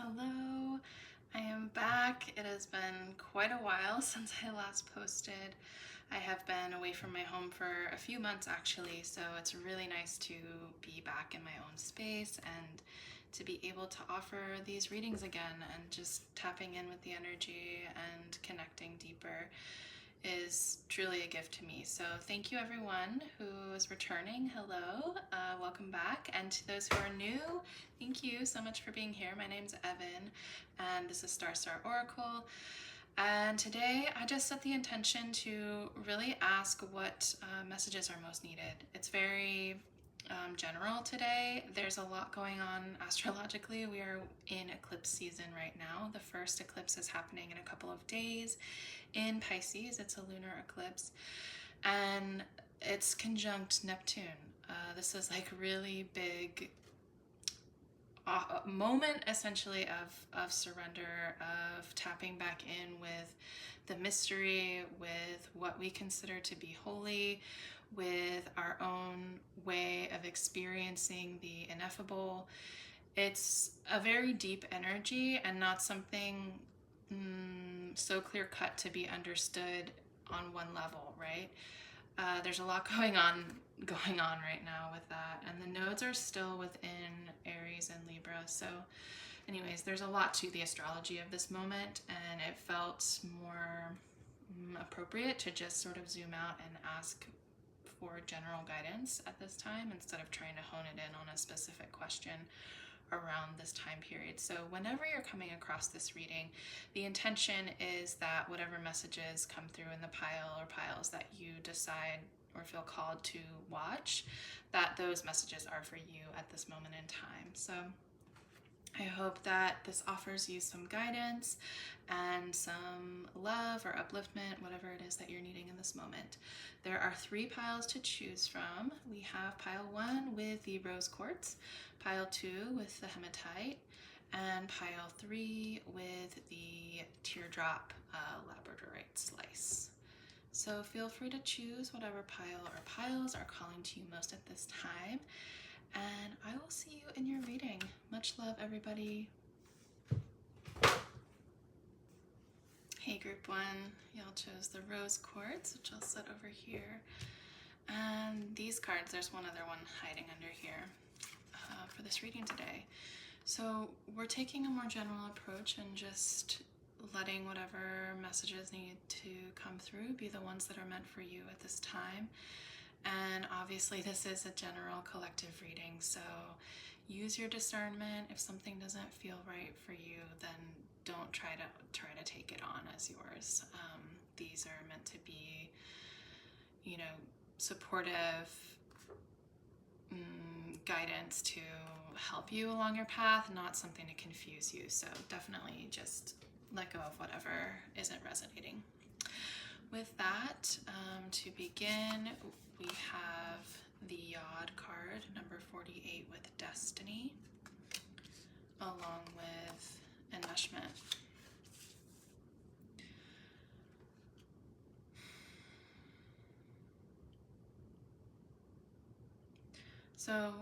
Hello, I am back. It has been quite a while since I last posted. I have been away from my home for a few months actually, so it's really nice to be back in my own space and to be able to offer these readings again and just tapping in with the energy and connecting deeper is truly a gift to me. So thank you everyone who is returning. Hello, welcome back. And to those who are new, thank you so much for being here. My name's Evan and this is Starseed Oracle. And today I just set the intention to really ask what messages are most needed. It's very general today. There's a lot going on astrologically. We are in eclipse season right now. The first eclipse is happening in a couple of days in Pisces. It's a lunar eclipse and it's conjunct Neptune. This is like really big moment essentially of surrender, of tapping back in with the mystery, with what we consider to be holy, with our own way of experiencing the ineffable. It's a very deep energy and not something so clear cut to be understood on one level, right? There's a lot going on right now with that, and the nodes are still within Aries and Libra. So anyways, there's a lot to the astrology of this moment, and it felt more appropriate to just sort of zoom out and ask for general guidance at this time instead of trying to hone it in on a specific question around this time period. So whenever you're coming across this reading, the intention is that whatever messages come through in the pile or piles that you decide or feel called to watch, that those messages are for you at this moment in time. So I hope that this offers you some guidance and some love or upliftment, whatever it is that you're needing in this moment. There are 3 piles to choose from. We have pile 1 with the rose quartz, pile 2 with the hematite, and pile 3 with the teardrop labradorite slice. So feel free to choose whatever pile or piles are calling to you most at this time. And I will see you in your reading. Much love, everybody. Hey, group 1. Y'all chose the rose quartz, which I'll set over here. And these cards, there's one other one hiding under here for this reading today. So we're taking a more general approach and just letting whatever messages need to come through be the ones that are meant for you at this time. And obviously this is a general collective reading, so use your discernment. If something doesn't feel right for you, then don't try to take it on as yours. These are meant to be, you know, supportive guidance to help you along your path, not something to confuse you. So definitely just let go of whatever isn't resonating. With that, to begin, we have the Yod card, number 48 with Destiny, along with Enmeshment. So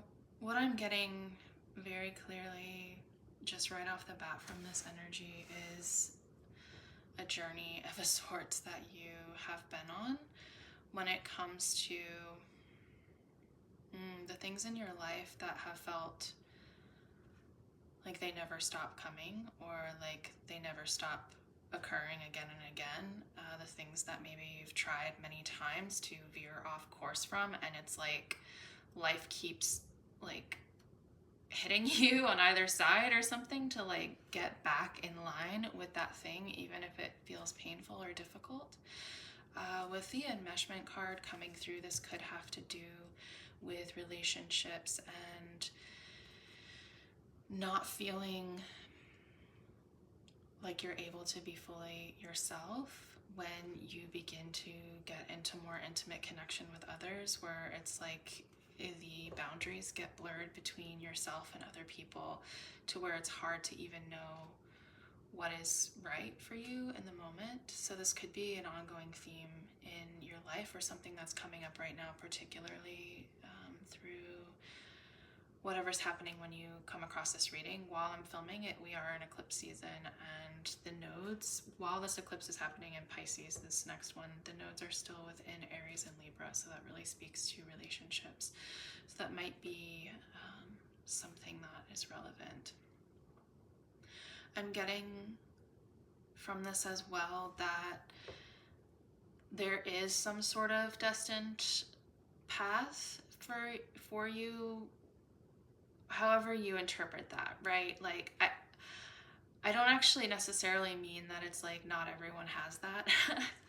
what I'm getting very clearly just right off the bat from this energy is a journey of a sort that you have been on when it comes to the things in your life that have felt like they never stop coming, or like they never stop occurring again and again. The things that maybe you've tried many times to veer off course from, and it's like life keeps like hitting you on either side or something to like get back in line with that thing, even if it feels painful or difficult. With the enmeshment card coming through, this could have to do with relationships and not feeling like you're able to be fully yourself when you begin to get into more intimate connection with others, where it's like the boundaries get blurred between yourself and other people to where it's hard to even know what is right for you in the moment. So this could be an ongoing theme in your life or something that's coming up right now, particularly through whatever's happening when you come across this reading. While I'm filming it, we are in eclipse season, and the nodes, while this eclipse is happening in Pisces, this next one, the nodes are still within Aries and Libra, so that really speaks to relationships. So that might be something that is relevant. I'm getting from this as well that there is some sort of destined path for you, however you interpret that, right? Like I don't actually necessarily mean that it's like not everyone has that.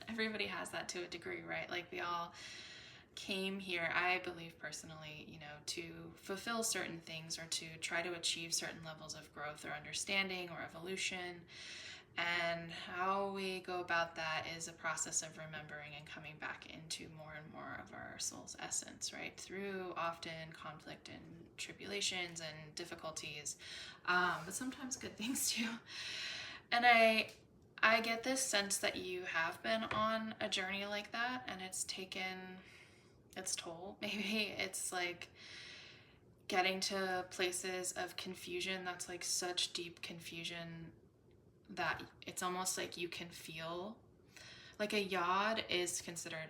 Everybody has that to a degree, right? Like we all came here, I believe personally, you know, to fulfill certain things or to try to achieve certain levels of growth or understanding or evolution. And how we go about that is a process of remembering and coming back into more and more of our soul's essence, right? Through often conflict and tribulations and difficulties, but sometimes good things too. And I get this sense that you have been on a journey like that, and it's taken its toll. Maybe it's like getting to places of confusion that's like such deep confusion that it's almost like you can feel, like a yod is considered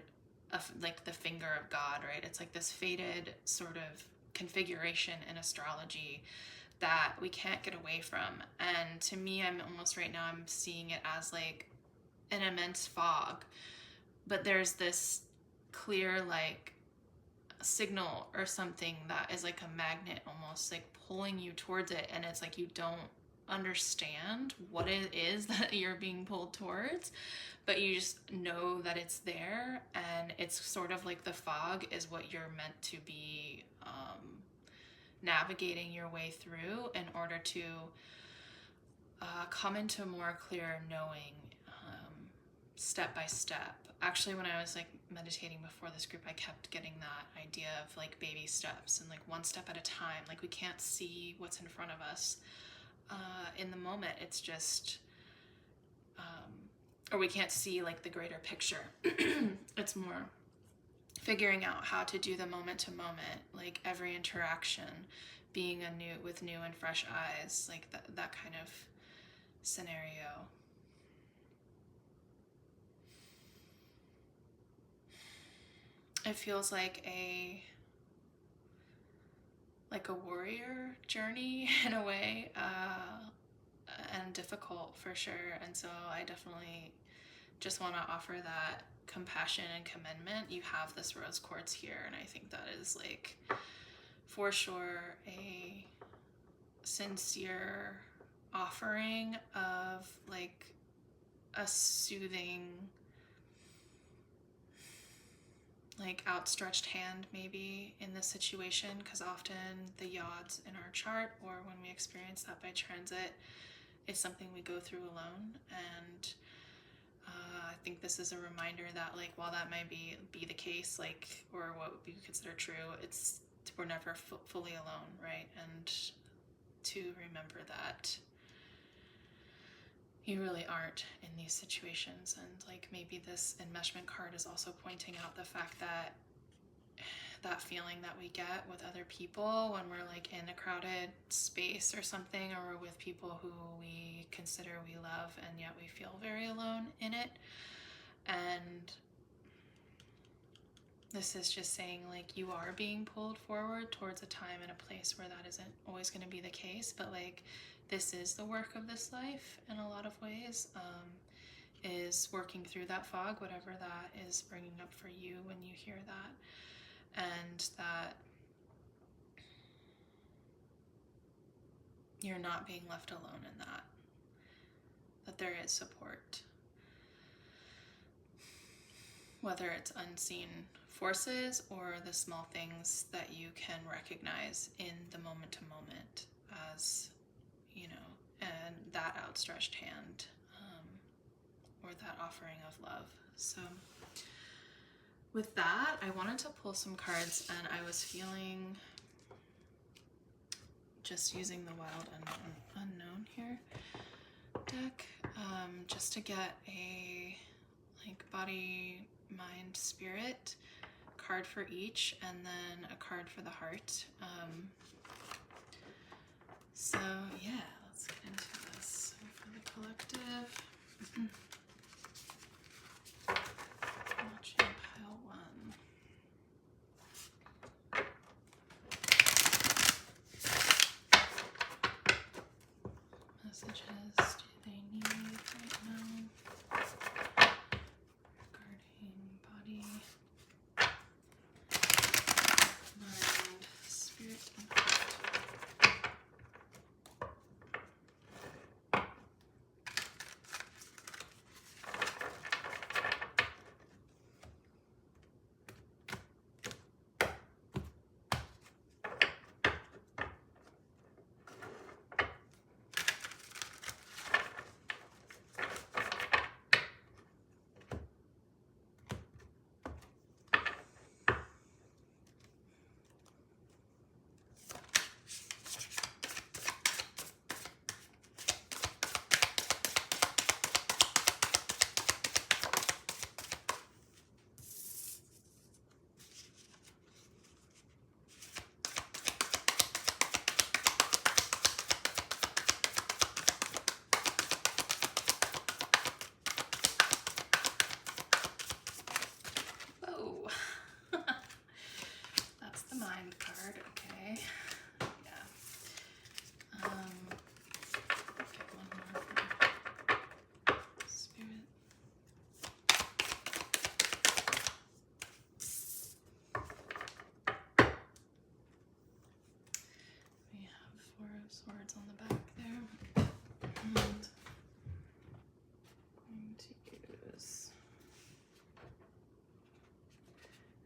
like the finger of God, right? It's like this fated sort of configuration in astrology that we can't get away from. And to me, I'm almost right now, I'm seeing it as like an immense fog, but there's this clear like signal or something that is like a magnet, almost like pulling you towards it, and it's like you don't understand what it is that you're being pulled towards, but you just know that it's there, and it's sort of like the fog is what you're meant to be navigating your way through in order to come into more clear knowing, step by step. Actually, when I was like meditating before this group, I kept getting that idea of like baby steps and like one step at a time. Like we can't see what's in front of us in the moment. It's just, or we can't see like the greater picture. It's more figuring out how to do the moment to moment, like every interaction being with new and fresh eyes, like that kind of scenario. It feels like a warrior journey in a way, and difficult for sure. And so I definitely just want to offer that compassion and commendment. You have this rose quartz here, and I think that is like for sure a sincere offering of like a soothing, like outstretched hand maybe in this situation, because often the yods in our chart, or when we experience that by transit, it's something we go through alone. And I think this is a reminder that like while that might be the case, like, or what we consider true, we're never fully alone, right? And to remember that you really aren't in these situations. And like maybe this enmeshment card is also pointing out the fact that that feeling that we get with other people when we're like in a crowded space or something, or we're with people who we consider we love, and yet we feel very alone in it. And this is just saying like you are being pulled forward towards a time and a place where that isn't always going to be the case, but like this is the work of this life in a lot of ways, is working through that fog, whatever that is bringing up for you when you hear that, and that you're not being left alone in that there is support. Whether it's unseen forces or the small things that you can recognize in the moment to moment as, you know, and that outstretched hand, or that offering of love. So with that, I wanted to pull some cards, and I was feeling just using the Wild Unknown here deck, just to get a like body, mind, spirit card for each, and then a card for the heart. So yeah, let's get into this. So for the collective, watching pile 1. Messages do they need right now regarding body, mind, spirit, and heart? Whoa. That's the mind card, okay. Yeah. Get one more for spirit. We have 4 of Swords on the back there. And I'm going to use,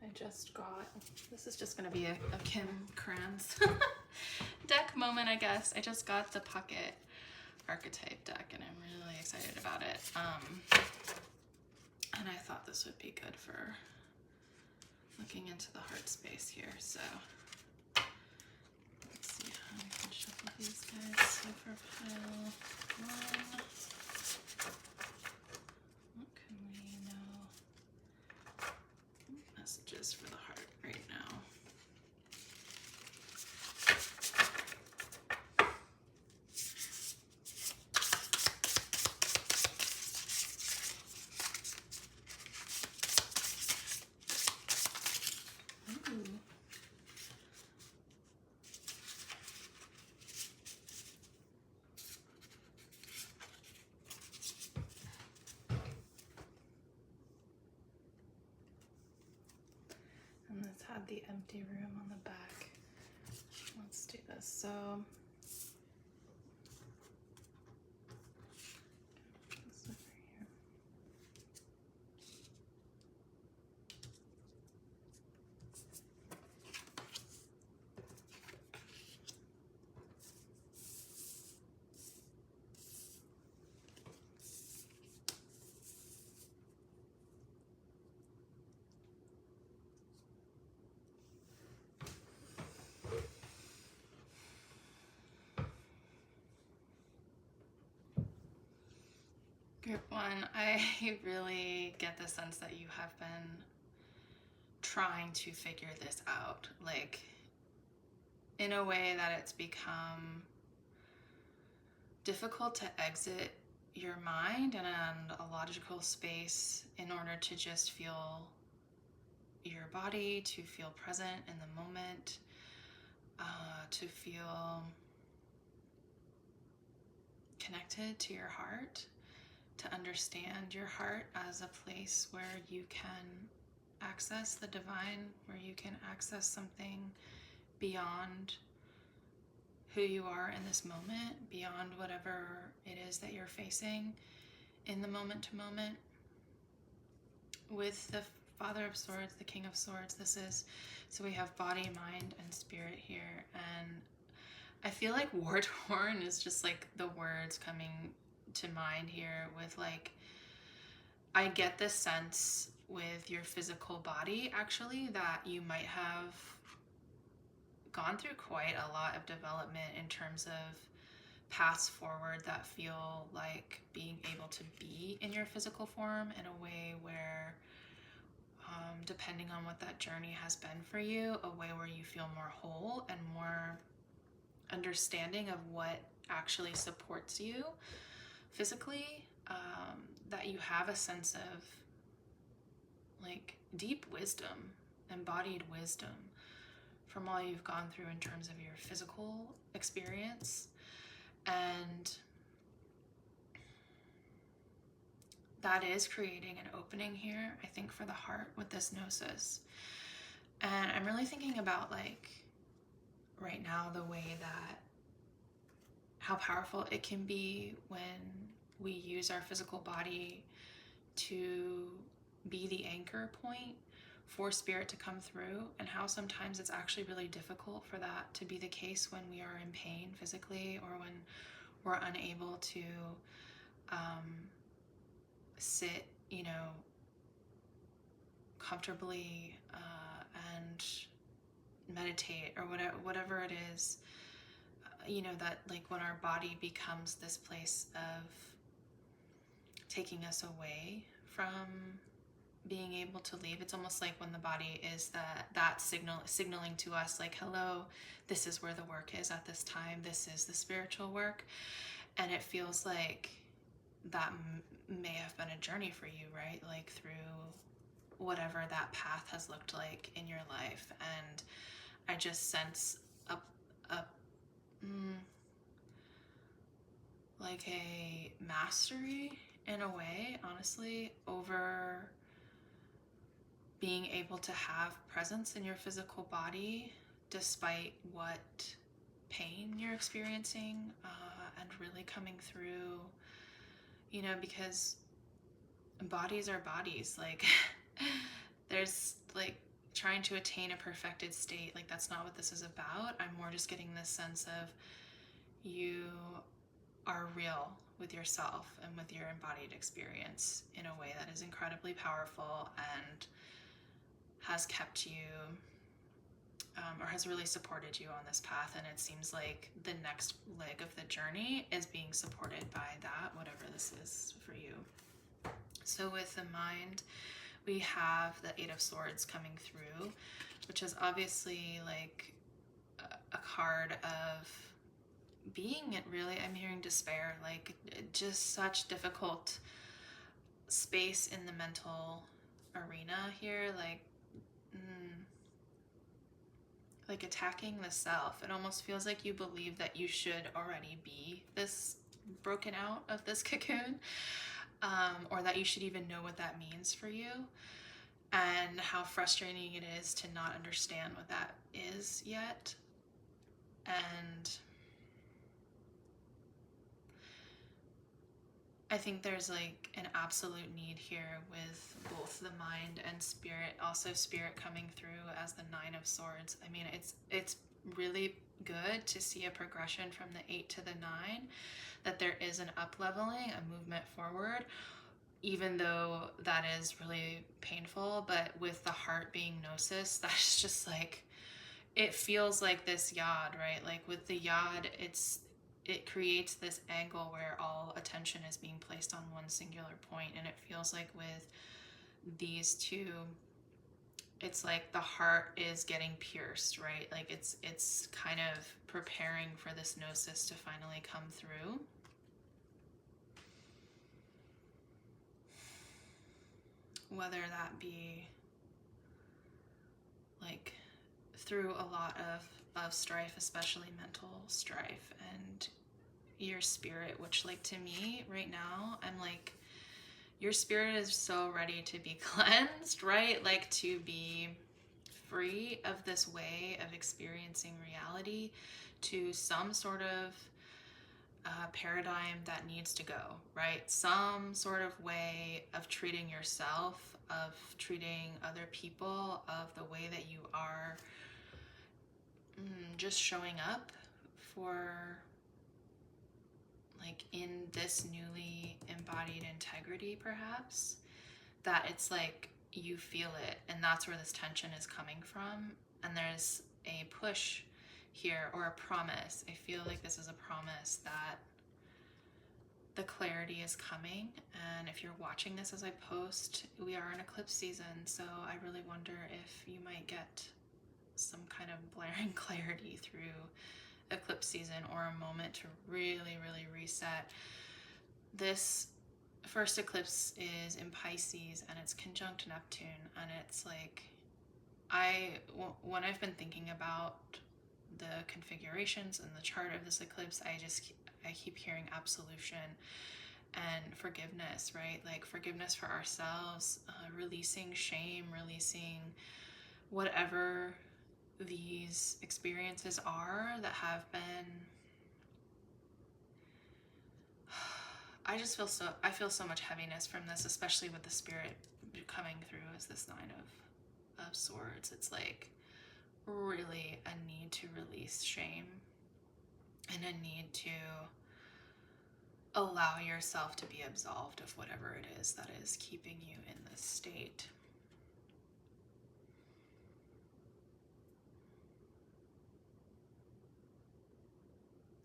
I just got, this is just going to be a Kim Kranz deck moment, I guess. I just got the Pocket Archetype deck and I'm really excited about it. And I thought this would be good for looking into the heart space here. So let's see how we can shuffle these guys. So for pile 1, what can we know? Messages for the heart right now. Ooh. And this had the empty room on the back. Let's do this. So this over here. Group 1, I really get the sense that you have been trying to figure this out, like in a way that it's become difficult to exit your mind and a logical space in order to just feel your body, to feel present in the moment, to feel connected to your heart, to understand your heart as a place where you can access the divine, where you can access something beyond who you are in this moment, beyond whatever it is that you're facing in the moment to moment. With the Father of Swords, the King of Swords, so we have body, mind, and spirit here. And I feel like war torn is just like the words coming to mind here with like, I get this sense with your physical body actually that you might have gone through quite a lot of development in terms of paths forward that feel like being able to be in your physical form in a way where, depending on what that journey has been for you, a way where you feel more whole and more understanding of what actually supports you physically, that you have a sense of like deep wisdom, embodied wisdom from all you've gone through in terms of your physical experience. And that is creating an opening here, I think, for the heart with this gnosis. And I'm really thinking about, like, right now, the way that, how powerful it can be when we use our physical body to be the anchor point for spirit to come through, and how sometimes it's actually really difficult for that to be the case when we are in pain physically, or when we're unable to sit, you know, comfortably and meditate, or whatever it is, you know, that like when our body becomes this place of taking us away from being able to leave. It's almost like when the body is that signaling to us, like, hello, this is where the work is at this time, this is the spiritual work. And it feels like that may have been a journey for you, right? Like through whatever that path has looked like in your life. And I just sense like a mastery in a way, honestly, over being able to have presence in your physical body despite what pain you're experiencing, and really coming through, you know, because bodies are bodies. Like there's like trying to attain a perfected state. Like that's not what this is about. I'm more just getting this sense of you are real with yourself and with your embodied experience in a way that is incredibly powerful and has kept you, or has really supported you on this path. And it seems like the next leg of the journey is being supported by that, whatever this is for you. So with the mind, we have the Eight of Swords coming through, which is obviously like a card of being it really, I'm hearing despair, like just such difficult space in the mental arena here, like attacking the self. It almost feels like you believe that you should already be this broken out of this cocoon, or that you should even know what that means for you, and how frustrating it is to not understand what that is yet. And I think there's like an absolute need here with both the mind and spirit, also spirit coming through as the Nine of Swords. I mean, it's really good to see a progression from the 8 to the 9, that there is an up-leveling, a movement forward, even though that is really painful. But with the heart being gnosis, that's just like, it feels like this yod, right? Like with the yod, it creates this angle where all attention is being placed on one singular point. And it feels like with these two, it's like the heart is getting pierced, right? Like it's kind of preparing for this gnosis to finally come through. Whether that be like through a lot of strife, especially mental strife, and your spirit, which like to me right now, I'm like, your spirit is so ready to be cleansed, right? Like to be free of this way of experiencing reality to some sort of paradigm that needs to go, right? Some sort of way of treating yourself, of treating other people, of the way that you are just showing up for, like, in this newly embodied integrity, perhaps, that it's like you feel it, and that's where this tension is coming from. And there's a push here, or a promise. I feel like this is a promise that the clarity is coming. And if you're watching this as I post, we are in eclipse season, so I really wonder if you might get some kind of blaring clarity through eclipse season or a moment to really, really reset. This first eclipse is in Pisces and it's conjunct Neptune, and it's like, when I've been thinking about the configurations and the chart of this eclipse, I keep hearing absolution and forgiveness, right? Like forgiveness for ourselves, releasing shame, releasing whatever these experiences are that have been. I feel so much heaviness from this, especially with the spirit coming through as this Nine of Swords. It's like really a need to release shame and a need to allow yourself to be absolved of whatever it is that is keeping you in this state.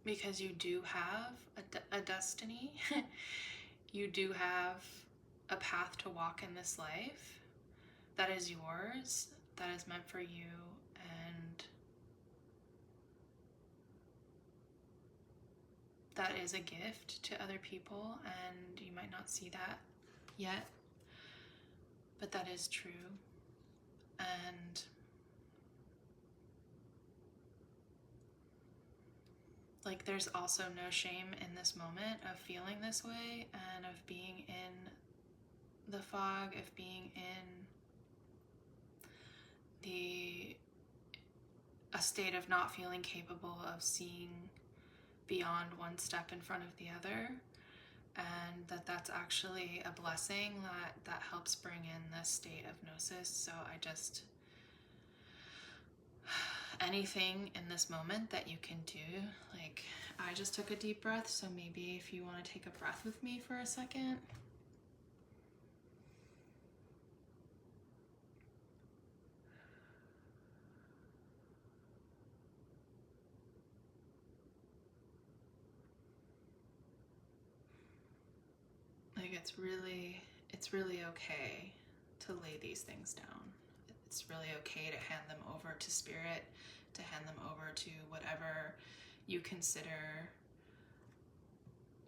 Because you do have a destiny. You do have a path to walk in this life that is yours, that is meant for you, and that is a gift to other people, and you might not see that yet, but that is true. And like, there's also no shame in this moment of feeling this way and of being in the fog, of being in a state of not feeling capable of seeing beyond one step in front of the other, and that's actually a blessing that helps bring in this state of gnosis. So anything in this moment that you can do, like, I just took a deep breath, so maybe if you want to take a breath with me for a second. Like, it's really okay to lay these things down. It's really okay to hand them over to spirit, to hand them over to whatever you consider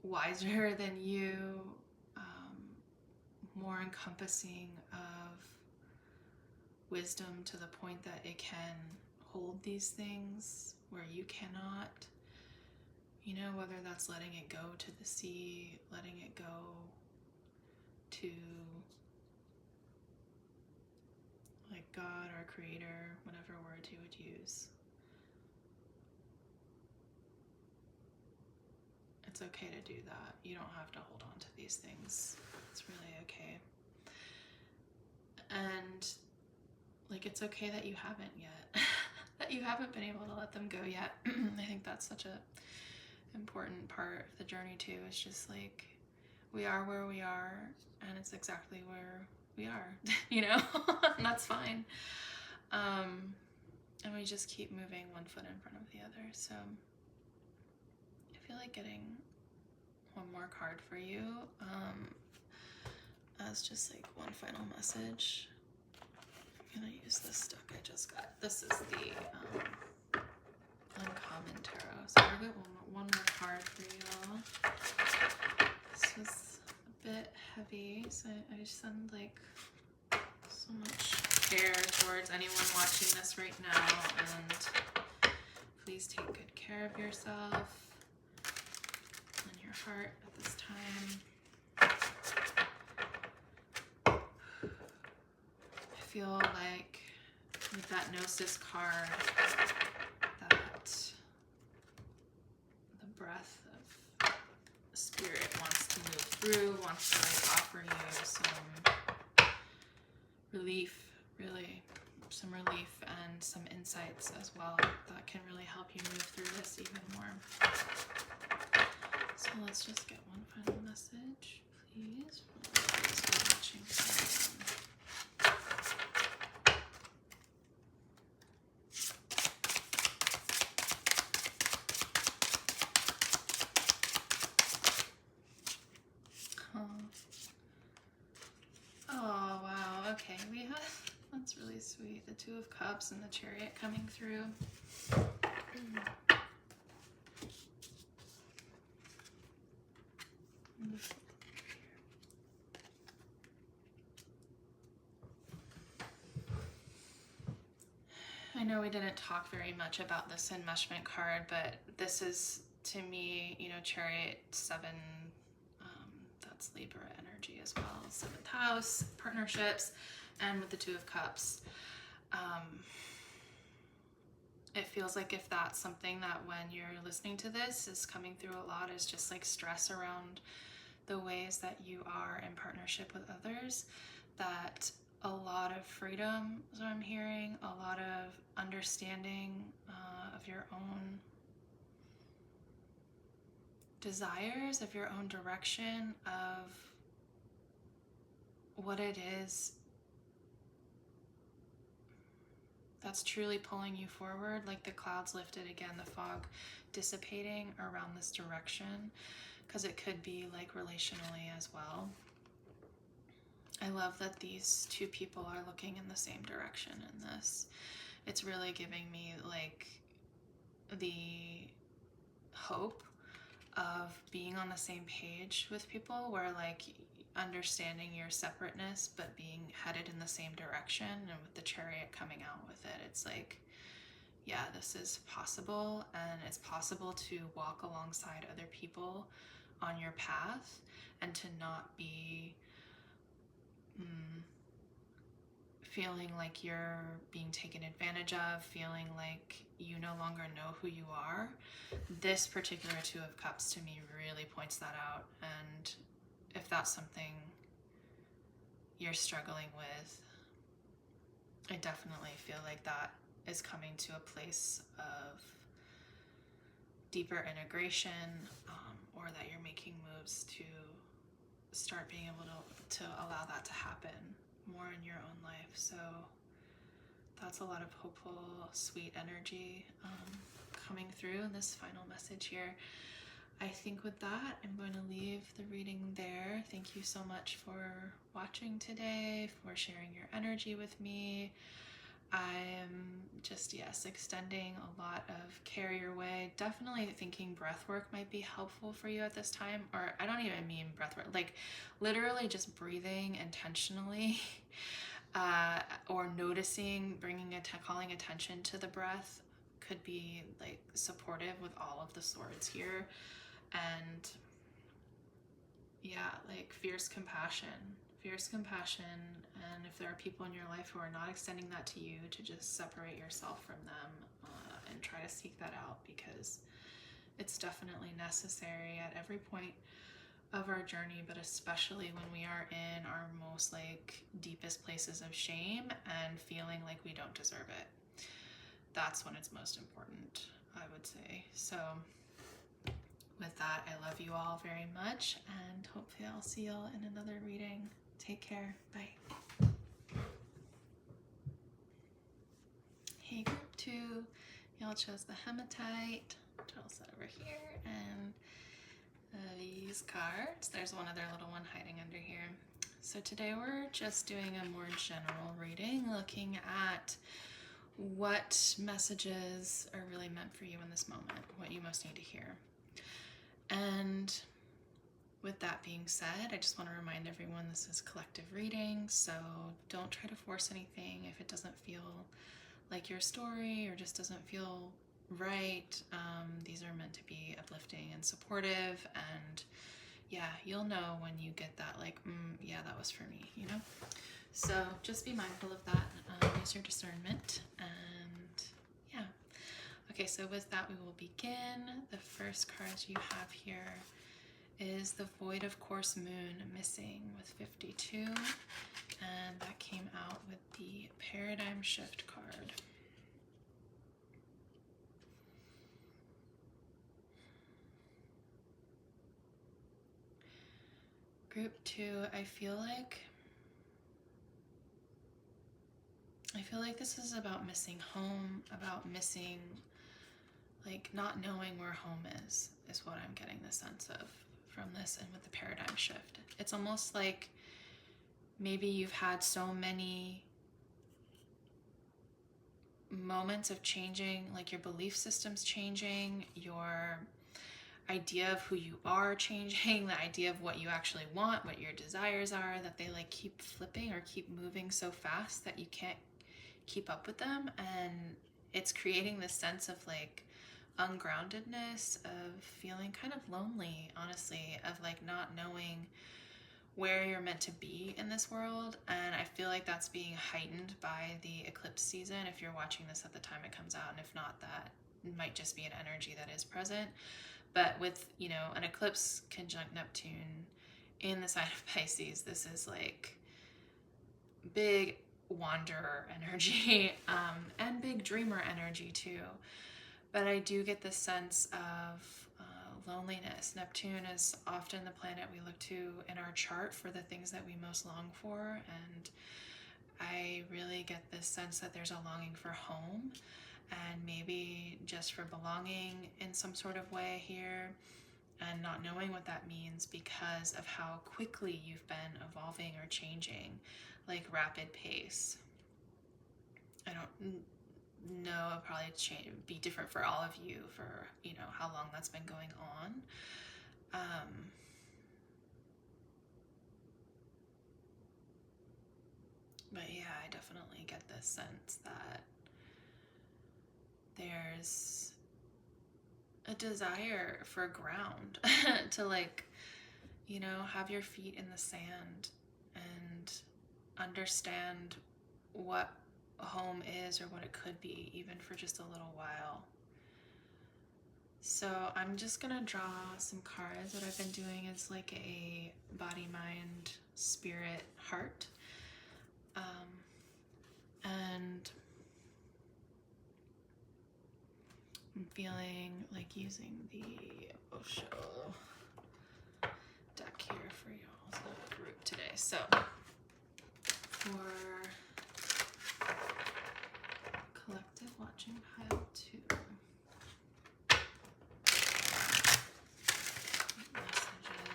wiser than you, more encompassing of wisdom, to the point that it can hold these things where you cannot. You know, whether that's letting it go to the sea, letting it go to like God or Creator, whatever word you would use. It's okay to do that. You don't have to hold on to these things. It's really okay. And like, it's okay that you haven't yet. That you haven't been able to let them go yet. I think that's such a important part of the journey too. It's just like, we are where we are, and it's exactly where we are, you know. And that's fine. And we just keep moving one foot in front of the other. So I feel like getting one more card for you, as just like one final message. I'm gonna use this deck I just got. This is the Uncommon Tarot. So I'll get one more card for you all. This was a bit heavy, so I just send like so much care towards anyone watching this right now, and please take good care of yourself and your heart at this time. I feel like with that Gnosis card, that the breath of spirit wants to move through, wants to like offer you some relief, really, some relief and some insights as well that can really help you move through this even more. So let's just get one final message, please. Oh wow, okay, we have, that's really sweet. The Two of Cups and the Chariot coming through. I know we didn't talk very much about this enmeshment card, but this is, to me, you know, Chariot 7, that's Libra energy as well. 7th house, partnerships, and with the Two of Cups. It feels like if that's something that when you're listening to this is coming through a lot, is just like stress around the ways that you are in partnership with others, that a lot of freedom is what I'm hearing, a lot of understanding of your own desires, of your own direction, of what it is that's truly pulling you forward, like the clouds lifted again, the fog dissipating around this direction, because it could be like relationally as well. I love that these two people are looking in the same direction in this. It's really giving me like the hope of being on the same page with people, where like understanding your separateness but being headed in the same direction. And with the Chariot coming out with it, it's like, yeah, this is possible, and it's possible to walk alongside other people on your path and to not be feeling like you're being taken advantage of, feeling like you no longer know who you are. This particular Two of Cups to me really points that out. And if that's something you're struggling with, I definitely feel like that is coming to a place of deeper integration, or that you're making moves to start being able to allow that to happen more in your own life. So that's a lot of hopeful, sweet energy coming through in this final message here. I think with that, I'm going to leave the reading there. Thank you so much for watching today, for sharing your energy with me. I'm just, yes, extending a lot of care your way. Definitely thinking breath work might be helpful for you at this time. Or I don't even mean breath work, like literally just breathing intentionally, or noticing, calling attention to the breath could be like supportive with all of the swords here. And yeah, like fierce compassion. And if there are people in your life who are not extending that to you, to just separate yourself from them and try to seek that out, because it's definitely necessary at every point of our journey, but especially when we are in our most like deepest places of shame and feeling like we don't deserve it. That's when it's most important, I would say. So with that, I love you all very much, and hopefully I'll see y'all in another reading. Take care. Bye. Hey, group 2. Y'all chose the Hematite. I'll set over here, and these cards. There's one other little one hiding under here. So today we're just doing a more general reading, looking at what messages are really meant for you in this moment, what you most need to hear. And with that being said, I just want to remind everyone this is collective reading, so don't try to force anything if it doesn't feel like your story or just doesn't feel right. These are meant to be uplifting and supportive, and yeah, you'll know when you get that like, yeah, that was for me, you know? So just be mindful of that, use your discernment, and yeah. Okay, so with that, we will begin. The first cards you have here is the Void of Course Moon missing with 52, and that came out with the Paradigm Shift card. Group 2, I feel like this is about missing home, about missing, like not knowing where home is what I'm getting the sense of from this. And with the paradigm shift, it's almost like maybe you've had so many moments of changing, like your belief system's changing, idea of who you are changing, the idea of what you actually want, what your desires are, that they like keep flipping or keep moving so fast that you can't keep up with them. And it's creating this sense of like ungroundedness, of feeling kind of lonely, honestly, of like not knowing where you're meant to be in this world. And I feel like that's being heightened by the eclipse season, if you're watching this at the time it comes out, and if not, that might just be an energy that is present. But with, you know, an eclipse conjunct Neptune in the sign of Pisces, this is like big wanderer energy, and big dreamer energy too. But I do get the sense of loneliness. Neptune is often the planet we look to in our chart for the things that we most long for, and I really get this sense that there's a longing for home, and maybe just for belonging in some sort of way here, and not knowing what that means because of how quickly you've been evolving or changing, like rapid pace. I don't know, it'll probably be different for all of you for, you know, how long that's been going on. But yeah, I definitely get this sense that there's a desire for ground to, like, you know, have your feet in the sand and understand what home is or what it could be, even for just a little while. So I'm just gonna draw some cards. What I've been doing is like a body, mind, spirit, heart. And I'm feeling like using the OSHO deck here for y'all's little group today. So for collective watching pile 2, what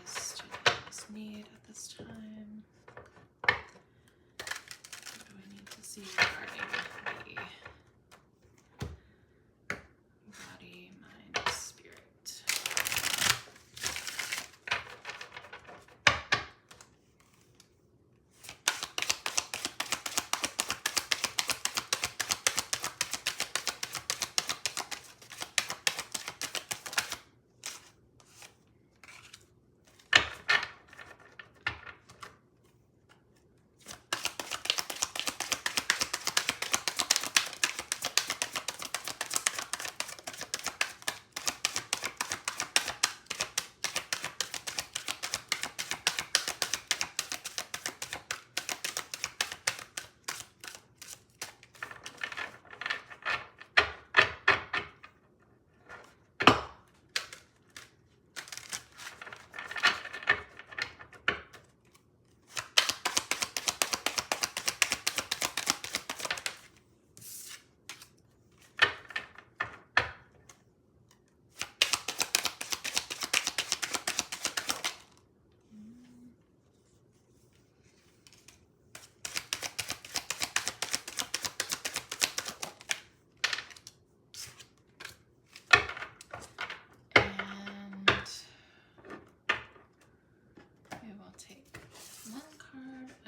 messages do you guys need at this time? What do I need to see regarding the body, mind, spirit?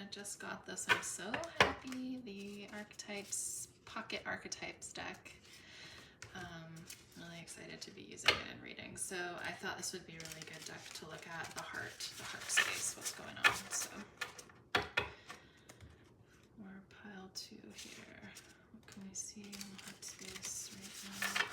Just got this. I'm so happy. The Archetypes, Pocket Archetypes deck. Really excited to be using it in reading. So I thought this would be a really good deck to look at the heart space, what's going on. So for pile 2 here, what can we see in the heart space right now?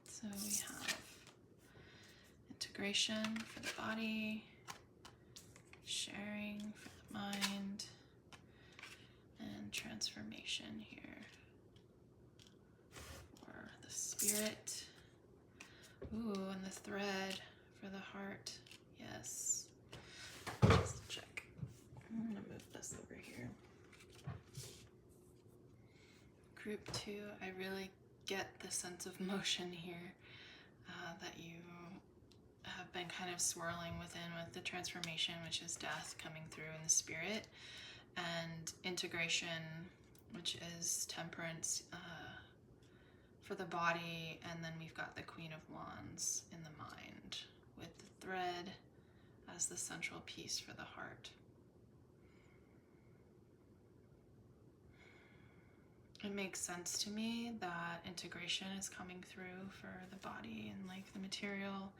So we have integration for the body, sharing for the mind, and transformation here for the spirit. Ooh, and the thread for the heart. Yes. Just check. I'm gonna move this over here. Group 2, I really get the sense of motion here, that you have been kind of swirling within with the transformation, which is death coming through in the spirit, and integration, which is temperance for the body, and then we've got the Queen of Wands in the mind with the thread as the central piece for the heart. It makes sense to me that integration is coming through for the body and like the material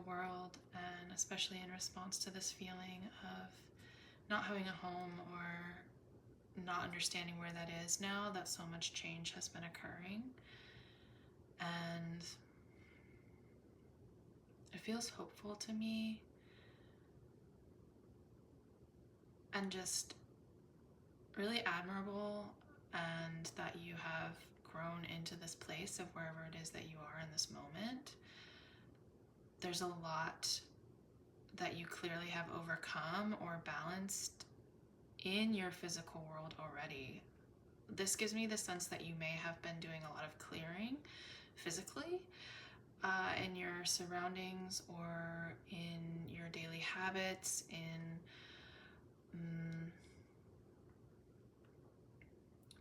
world, and especially in response to this feeling of not having a home or not understanding where that is now that so much change has been occurring. And it feels hopeful to me, and just really admirable, and that you have grown into this place of wherever it is that you are in this moment. There's a lot that you clearly have overcome or balanced in your physical world already. This gives me the sense that you may have been doing a lot of clearing physically in your surroundings or in your daily habits, in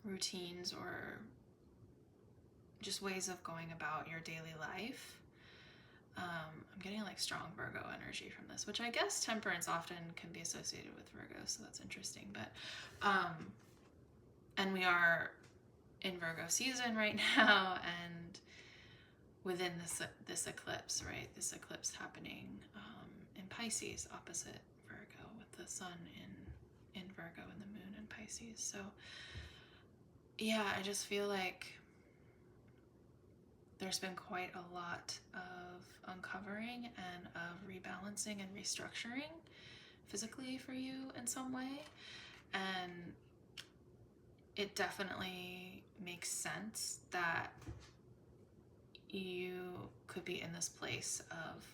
routines, or just ways of going about your daily life. I'm getting like strong Virgo energy from this, which I guess temperance often can be associated with Virgo, so that's interesting. But and we are in Virgo season right now, and within this eclipse, right? This eclipse happening in Pisces, opposite Virgo, with the sun in Virgo and the moon in Pisces. So yeah, I just feel like there's been quite a lot of uncovering and of rebalancing and restructuring physically for you in some way. And it definitely makes sense that you could be in this place of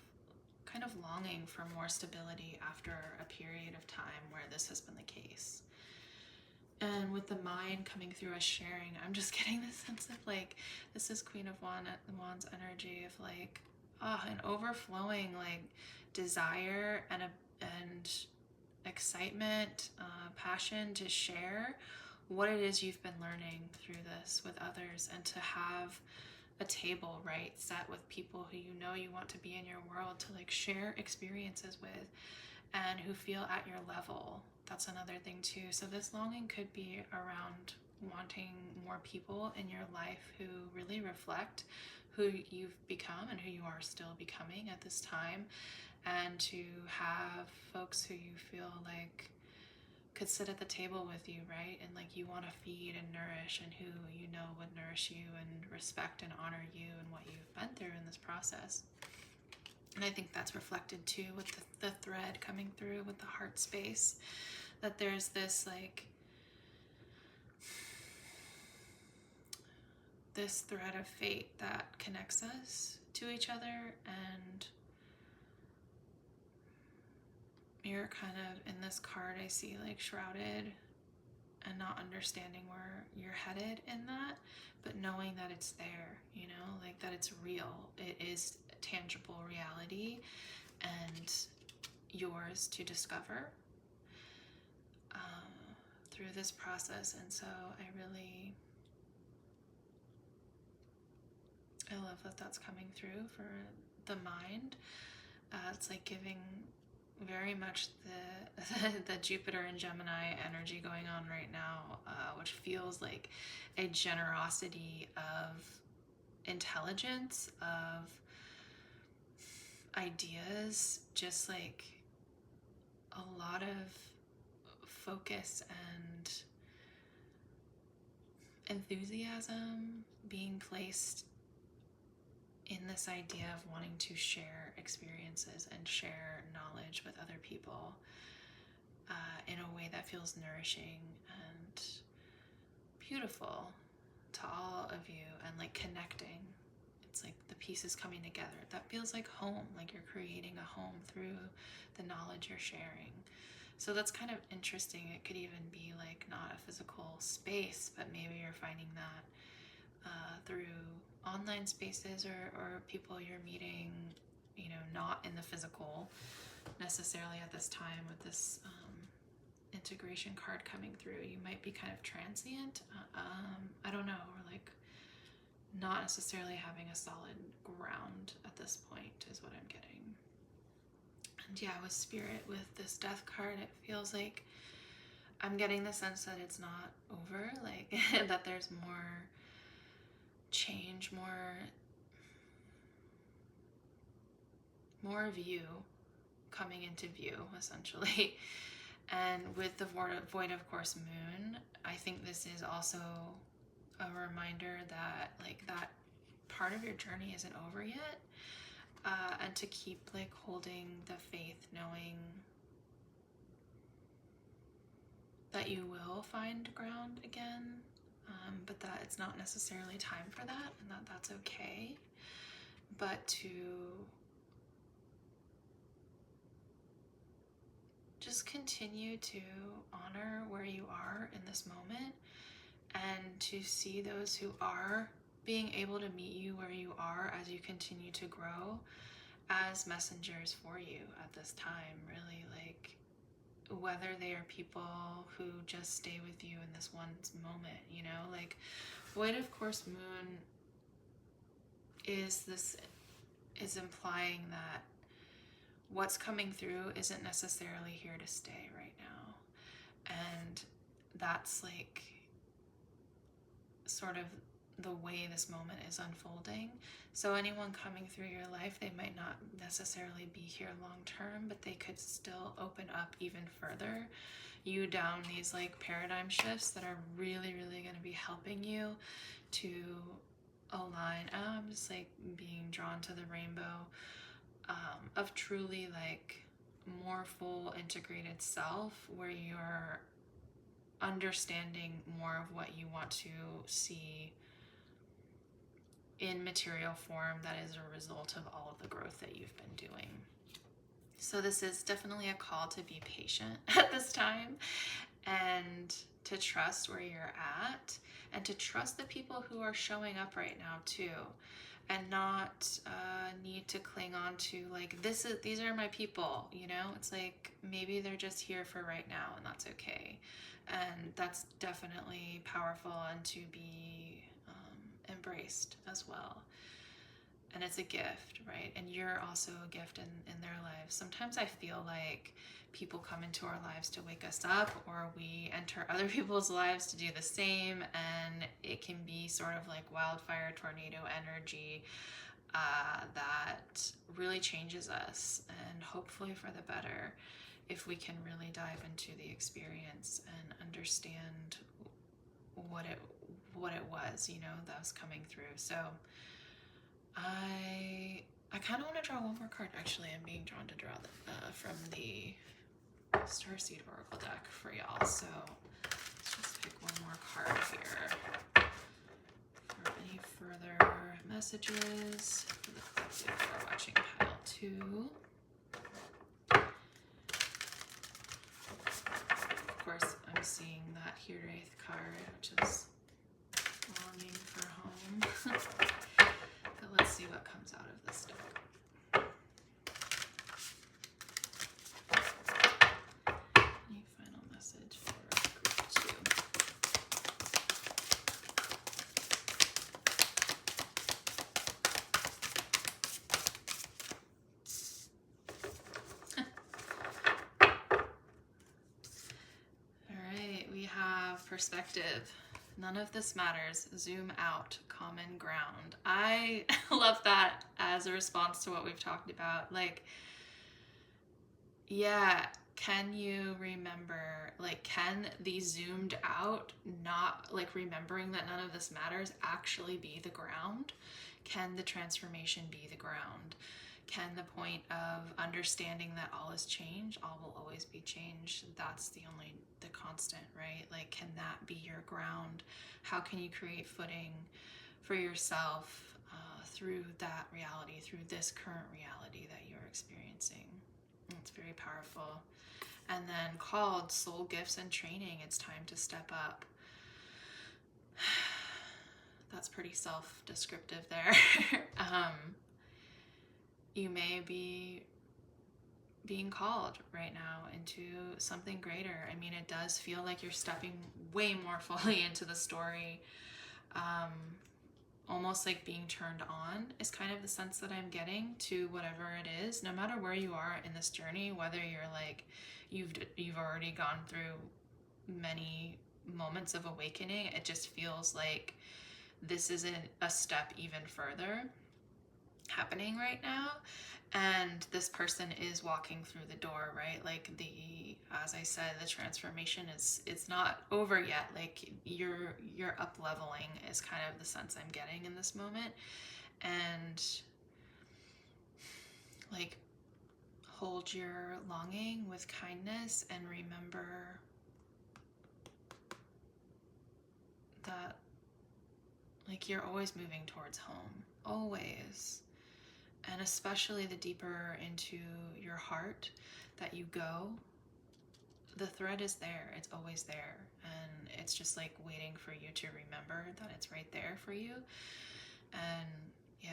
kind of longing for more stability after a period of time where this has been the case. And with the mind coming through as sharing, I'm just getting this sense of like, this is Queen of Wands energy of like, an overflowing like desire and excitement, passion to share what it is you've been learning through this with others, and to have a table, right, set with people who you know you want to be in your world to like share experiences with, and who feel at your level. That's another thing too. So this longing could be around wanting more people in your life who really reflect who you've become and who you are still becoming at this time, and to have folks who you feel like could sit at the table with you, right? And like you want to feed and nourish, and who you know would nourish you and respect and honor you and what you've been through in this process. And I think that's reflected too with the thread coming through with the heart space, that there's this like this thread of fate that connects us to each other, and you're kind of in this card, I see like shrouded and not understanding where you're headed in that, but knowing that it's there, you know, like that it's real. It is a tangible reality and yours to discover through this process. And so I love that that's coming through for the mind. It's like giving very much the Jupiter and Gemini energy going on right now, which feels like a generosity of intelligence, of ideas, just like a lot of focus and enthusiasm being placed in this idea of wanting to share experiences and share knowledge with other people in a way that feels nourishing and beautiful to all of you, and like connecting. It's like the pieces coming together. That feels like home, like you're creating a home through the knowledge you're sharing. So that's kind of interesting. It could even be like not a physical space, but maybe you're finding that through online spaces or people you're meeting you know, not in the physical necessarily at this time with this integration card coming through. You might be kind of transient, I don't know, or like not necessarily having a solid ground at this point is what I'm getting. And yeah, with Spirit, with this Death card, it feels like I'm getting the sense that it's not over, like that there's more change, more view coming into view, essentially. And with the Void of Course Moon, I think this is also a reminder that like that part of your journey isn't over yet, and to keep like holding the faith, knowing that you will find ground again, but that it's not necessarily time for that, and that that's okay. But to just continue to honor where you are in this moment, and to see those who are being able to meet you where you are as you continue to grow as messengers for you at this time, really. Like, whether they are people who just stay with you in this one moment, you know, like Void of Course Moon is implying that what's coming through isn't necessarily here to stay right now. And that's like sort of the way this moment is unfolding. So anyone coming through your life, they might not necessarily be here long term, but they could still open up even further you down these like paradigm shifts that are really, really going to be helping you to align. I'm just like being drawn to the rainbow of truly like more full integrated self, where you're understanding more of what you want to see in material form that is a result of all of the growth that you've been doing. So this is definitely a call to be patient at this time, and to trust where you're at, and to trust the people who are showing up right now too, and not need to cling on to like these are my people, you know. It's like maybe they're just here for right now, and that's okay. And that's definitely powerful and to be embraced as well. And it's a gift, right? And you're also a gift in their lives. Sometimes I feel like people come into our lives to wake us up, or we enter other people's lives to do the same, and it can be sort of like wildfire tornado energy that really changes us, and hopefully for the better, if we can really dive into the experience and understand what it was, you know, that was coming through. So I kind of want to draw one more card. Actually, I'm being drawn to draw from the Starseed Oracle deck for y'all. So let's just pick one more card here for any further messages for the collective who are watching pile 2. Of course, I'm seeing that Wraith card, which is longing for home. But let's see what comes out of this deck. Any final message for group 2? All right, we have perspective. None of this matters. Zoom out. Common ground. I love that as a response to what we've talked about. Like, yeah, can you remember, like, can the zoomed out, not like remembering that none of this matters, actually be the ground? Can the transformation be the ground? Can the point of understanding that all is change, all will always be change, that's the constant, right? Like, can that be your ground? How can you create footing for yourself through that reality, through this current reality that you're experiencing? It's very powerful. And then called Soul Gifts and Training, it's time to step up. That's pretty self-descriptive there. you may be being called right now into something greater. I mean, it does feel like you're stepping way more fully into the story. Almost like being turned on is kind of the sense that I'm getting to whatever it is, no matter where you are in this journey, whether you're like, you've already gone through many moments of awakening. It just feels like this isn't a step even further happening right now, and this person is walking through the door, right? Like, as I said, the transformation it's not over yet. Like, you're up leveling is kind of the sense I'm getting in this moment. And like, hold your longing with kindness and remember that, like, you're always moving towards home, always. And especially the deeper into your heart that you go, the thread is there. It's always there. And it's just like waiting for you to remember that it's right there for you. And yeah,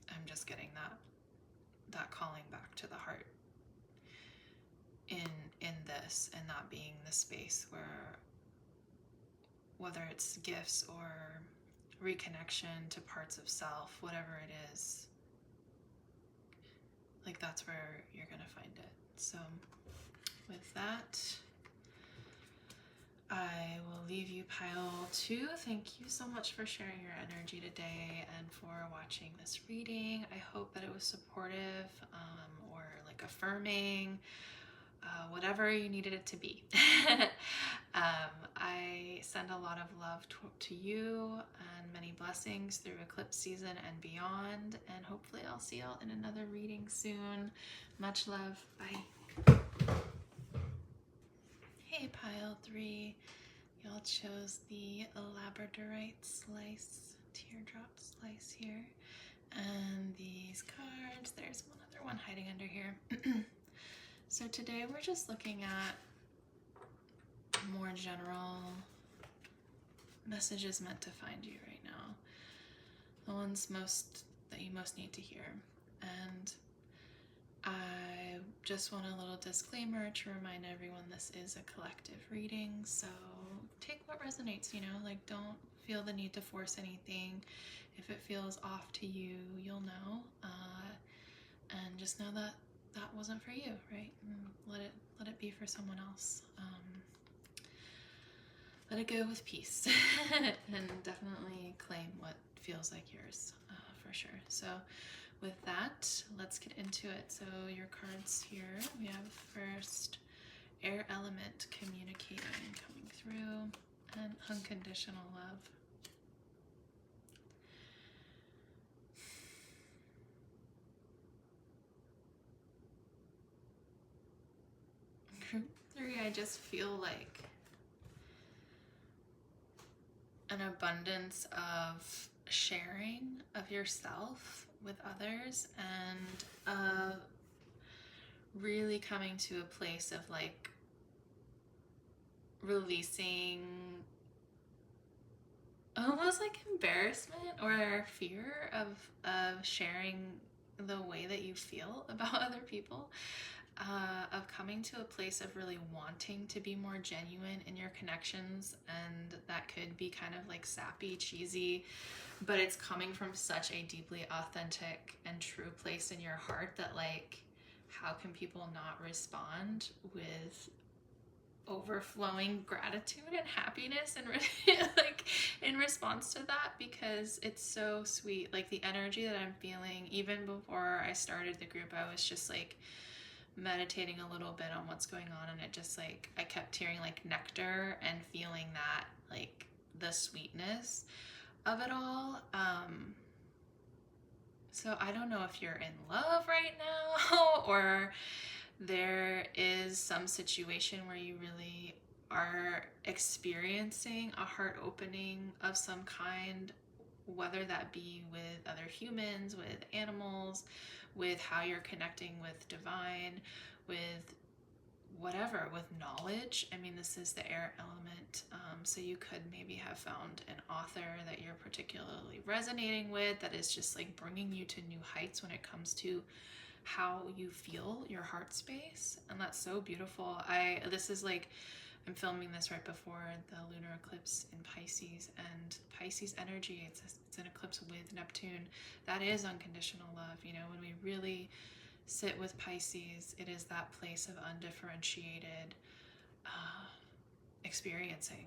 I'm just getting that calling back to the heart in this, and not being the space where, whether it's gifts or reconnection to parts of self, whatever it is, like, that's where you're gonna find it. So with that, I will leave you, pile 2. Thank you so much for sharing your energy today and for watching this reading. I hope that it was supportive, or like affirming, whatever you needed it to be. I send a lot of love to you and many blessings through eclipse season and beyond. And hopefully I'll see y'all in another reading soon. Much love. Bye. Hey, pile 3. Y'all chose the Labradorite slice, teardrop slice here. And these cards, there's one other one hiding under here. So today we're just looking at more general messages meant to find you right now. The ones that you most need to hear. And I just want a little disclaimer to remind everyone this is a collective reading, so take what resonates, like, don't feel the need to force anything. If it feels off to you, you'll know, and just know that that wasn't for you, right? And let it be for someone else. Let it go with peace. And definitely claim what feels like yours, for sure. So with that, let's get into it. So your cards here, we have first air element, communicating, coming through, and unconditional love. Group 3, I just feel like an abundance of sharing of yourself with others, and really coming to a place of like releasing almost like embarrassment or fear of sharing the way that you feel about other people, of coming to a place of really wanting to be more genuine in your connections. And that could be kind of like sappy, cheesy, but it's coming from such a deeply authentic and true place in your heart that, like, how can people not respond with overflowing gratitude and happiness and like in response to that? Because it's so sweet. Like, the energy that I'm feeling, even before I started the group, I was just like meditating a little bit on what's going on, and it just like, I kept hearing like nectar and feeling that, like, the sweetness of it all. So I don't know if you're in love right now or there is some situation where you really are experiencing a heart opening of some kind, whether that be with other humans, with animals, with how you're connecting with divine, with whatever, with knowledge. I mean, this is the air element, so you could maybe have found an author that you're particularly resonating with that is just like bringing you to new heights when it comes to how you feel, your heart space. And that's so beautiful. This is like, I'm filming this right before the lunar eclipse in Pisces, and Pisces energy, it's an eclipse with Neptune. That is unconditional love. You know, when we really sit with Pisces, it is that place of undifferentiated experiencing,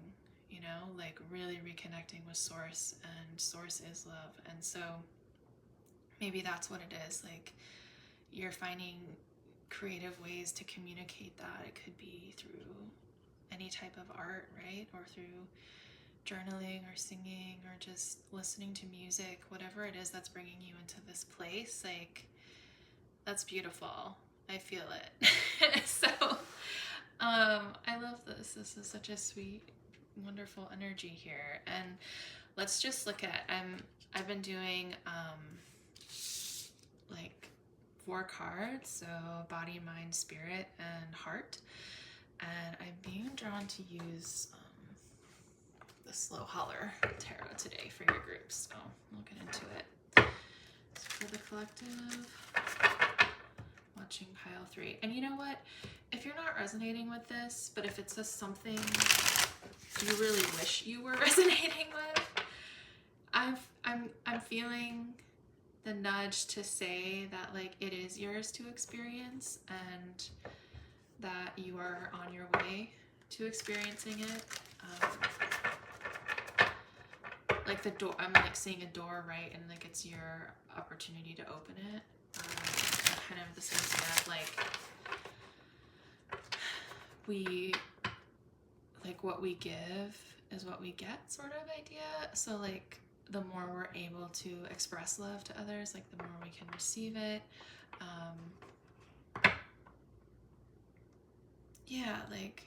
you know, like really reconnecting with source, and source is love. And so maybe that's what it is. Like, you're finding creative ways to communicate that. It could be through any type of art, right? Or through journaling or singing or just listening to music, whatever it is that's bringing you into this place. Like, that's beautiful. I feel it. So I love this. This is such a sweet, wonderful energy here. And let's just look at, I've been doing like 4 cards, so body, mind, spirit, and heart. And I'm being drawn to use the slow Holler tarot today for your group, so we'll get into it. So for the collective, watching pile 3. And you know what? If you're not resonating with this, but if it's just something you really wish you were resonating with, I'm feeling the nudge to say that, like, it is yours to experience, and that you are on your way to experiencing it. Like the door, I'm like seeing a door, right? And like it's your opportunity to open it. Kind of the sense that like what we give is what we get sort of idea. So like the more we're able to express love to others, like the more we can receive it. Yeah, like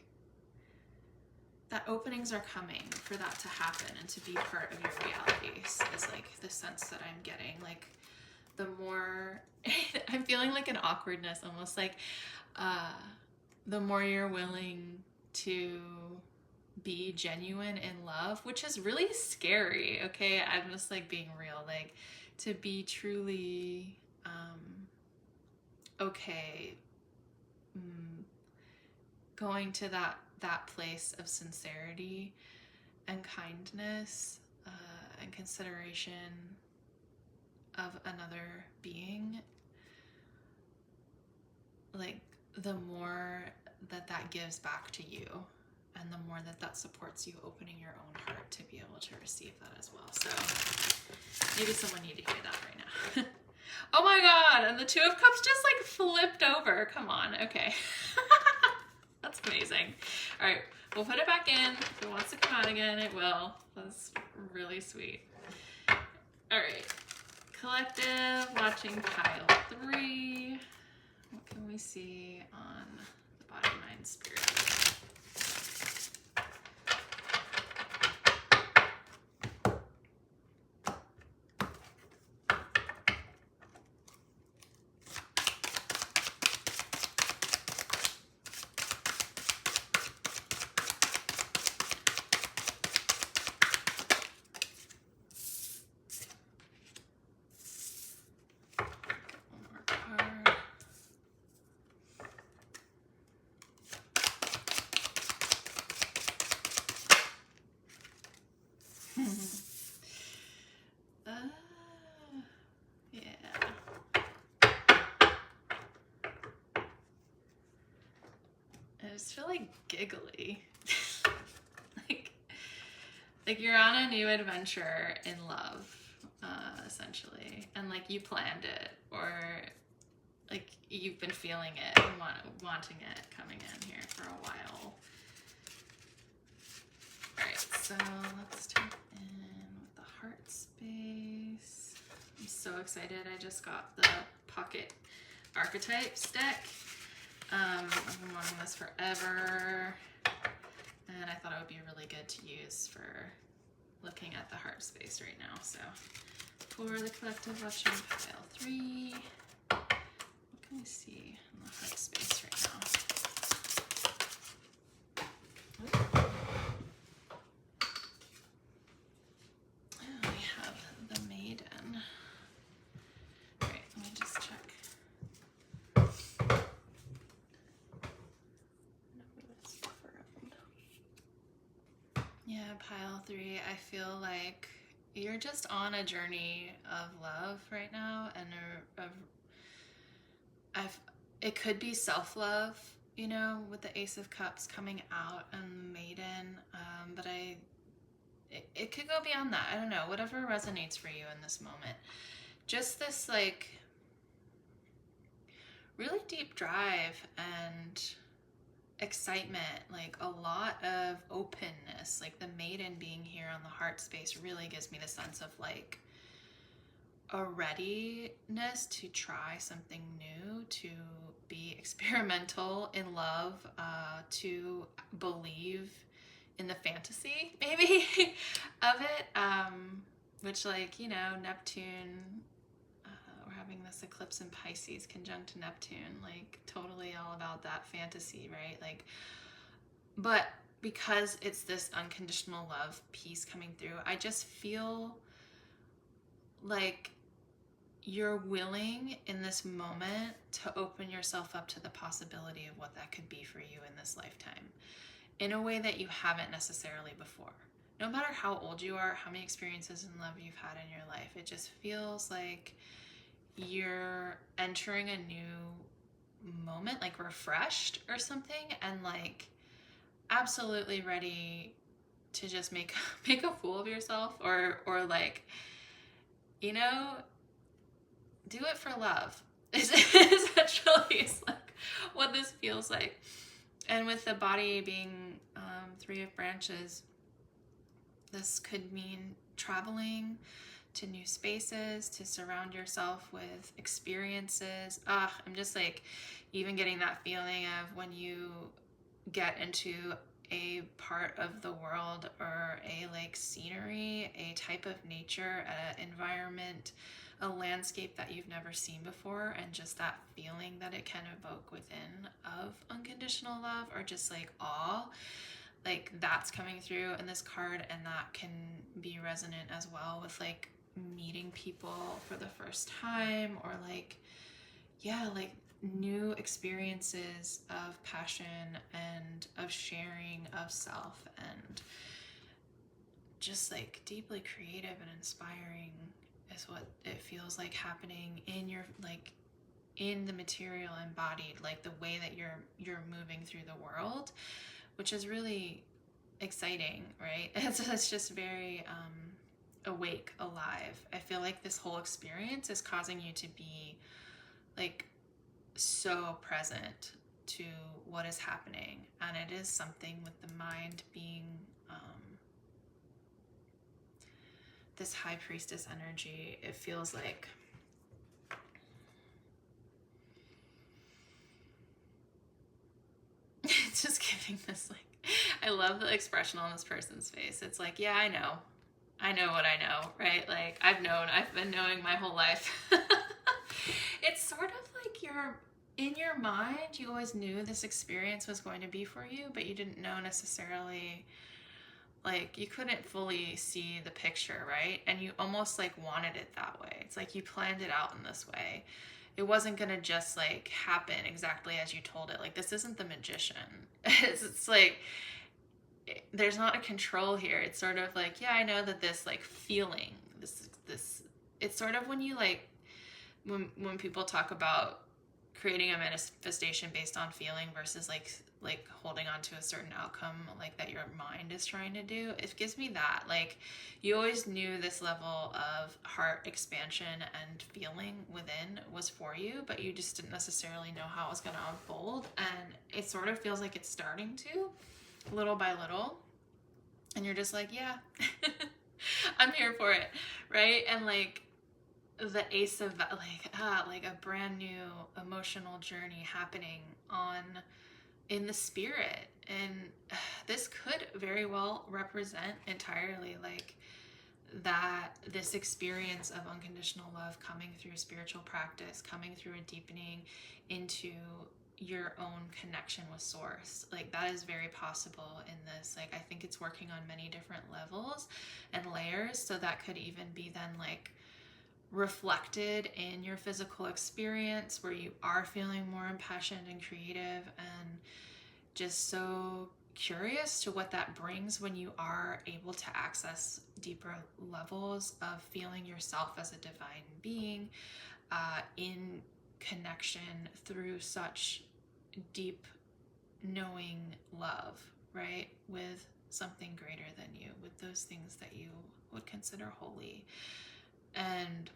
that openings are coming for that to happen and to be part of your reality is like the sense that I'm getting. Like the more I'm feeling like an awkwardness, almost like the more you're willing to be genuine in love, which is really scary. Okay, I'm just like being real, like to be truly okay, going to that place of sincerity and kindness and consideration of another being. Like the more that gives back to you, and the more that supports you opening your own heart to be able to receive that as well. So maybe someone needed to hear that right now. Oh my god, and the 2 of Cups just like flipped over. Come on, okay. That's amazing. All right, we'll put it back in. If it wants to come out again, it will. That's really sweet. All right, collective, watching pile 3. What can we see on the body, mind, spirit? I just feel like giggly. like you're on a new adventure in love, essentially, and like you planned it, or like you've been feeling it and wanting it coming in here for a while. All right, so let's check in with the heart space. I'm so excited. I just got the Pocket Archetypes deck. I've been wanting this forever, and I thought it would be really good to use for looking at the heart space right now. So for the collective, watching pile 3, what can we see in the heart space right now? pile 3, I feel like you're just on a journey of love right now, and it could be self-love, you know, with the Ace of Cups coming out and Maiden, but it could go beyond that. I don't know, whatever resonates for you in this moment. Just this like really deep drive and excitement, like a lot of openness. Like the Maiden being here on the heart space really gives me the sense of like a readiness to try something new, to be experimental in love, to believe in the fantasy maybe of it, which, like, you know, Neptune, we're having this eclipse in Pisces conjunct Neptune, like totally all about that fantasy, right? Like, but because it's this unconditional love piece coming through, I just feel like you're willing in this moment to open yourself up to the possibility of what that could be for you in this lifetime in a way that you haven't necessarily before. No matter how old you are, how many experiences in love you've had in your life, it just feels like you're entering a new moment, like refreshed or something, and like absolutely ready to just make a fool of yourself, or like, you know, do it for love. Essentially is like what this feels like. And with the body being 3 of branches, this could mean traveling to new spaces, to surround yourself with experiences. I'm just like even getting that feeling of when you get into a part of the world or a like scenery, a type of nature, environment, a landscape that you've never seen before, and just that feeling that it can evoke within of unconditional love, or just like awe, like that's coming through in this card. And that can be resonant as well with like meeting people for the first time, or like, yeah, like new experiences of passion and of sharing of self, and just like deeply creative and inspiring is what it feels like happening in your, like, in the material embodied, like the way that you're moving through the world, which is really exciting, right? It's just very awake, alive. I feel like this whole experience is causing you to be like so present to what is happening, and it is something with the mind being this high priestess energy. It feels like it's just giving this like, I love the expression on this person's face. It's like, yeah, I know what I know, right? Like I've been knowing my whole life. It's sort of like you're in your mind, you always knew this experience was going to be for you, but you didn't know necessarily, like you couldn't fully see the picture, right? And you almost like wanted it that way. It's like you planned it out in this way. It wasn't gonna just like happen exactly as you told it. Like this isn't The Magician. It's like there's not a control here. It's sort of like, yeah, I know that this like feeling, this it's sort of when you like when people talk about creating a manifestation based on feeling versus like holding on to a certain outcome like that your mind is trying to do. It gives me that, like, you always knew this level of heart expansion and feeling within was for you, but you just didn't necessarily know how it was going to unfold. And it sort of feels like it's starting to, little by little, and you're just like, yeah, I'm here for it, right? And like the ace of like a brand new emotional journey happening on in the spirit. And this could very well represent entirely like that, this experience of unconditional love coming through spiritual practice, coming through a deepening into your own connection with source. Like that is very possible in this. Like I think it's working on many different levels and layers, so that could even be then like reflected in your physical experience, where you are feeling more impassioned and creative and just so curious to what that brings when you are able to access deeper levels of feeling yourself as a divine being in connection through such deep knowing love, right? With something greater than you, with those things that you would consider holy. And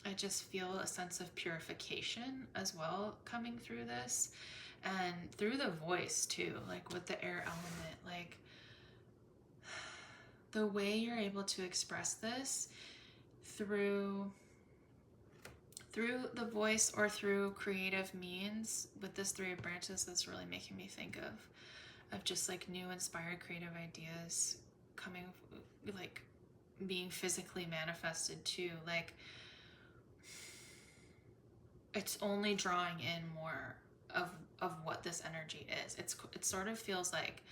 I just feel a sense of purification as well coming through this, and through the voice too, like with the air element, like the way you're able to express this through the voice or through creative means with this 3 of branches, that's really making me think of just like new inspired creative ideas coming, like being physically manifested too. Like it's only drawing in more of what this energy is. It sort of feels like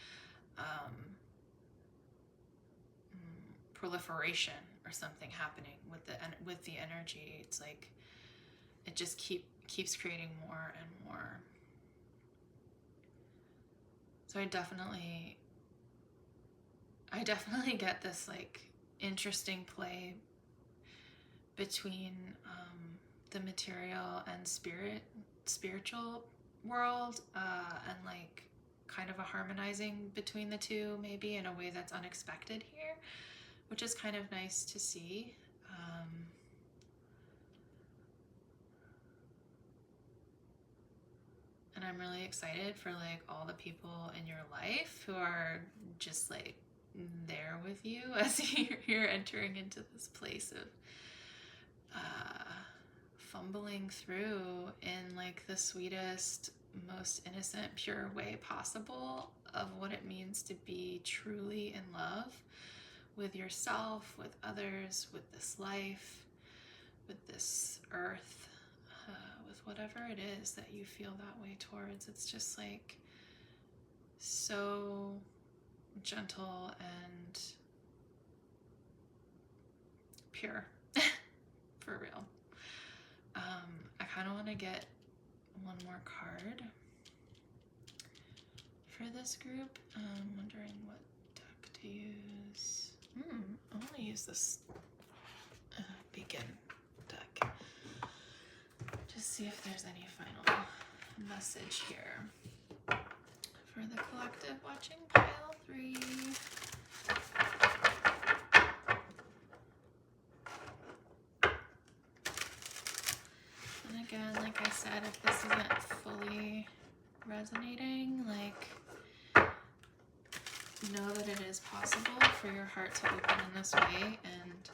proliferation or something happening with the energy. It's like it just keeps creating more and more. So I definitely get this like interesting play between the material and spiritual world, and like kind of a harmonizing between the two, maybe in a way that's unexpected here, which is kind of nice to see. And I'm really excited for like all the people in your life who are just like there with you as you're entering into this place of fumbling through in like the sweetest, most innocent, pure way possible of what it means to be truly in love with yourself, with others, with this life, with this earth, with whatever it is that you feel that way towards. It's just like so gentle and pure. For real. I kind of want to get one more card for this group. I'm wondering what deck to use. I want to use this Beacon deck. Just see if there's any final message here for the collective watching pile 3. And again, like I said, if this isn't fully resonating, like know that it is possible for your heart to open in this way, and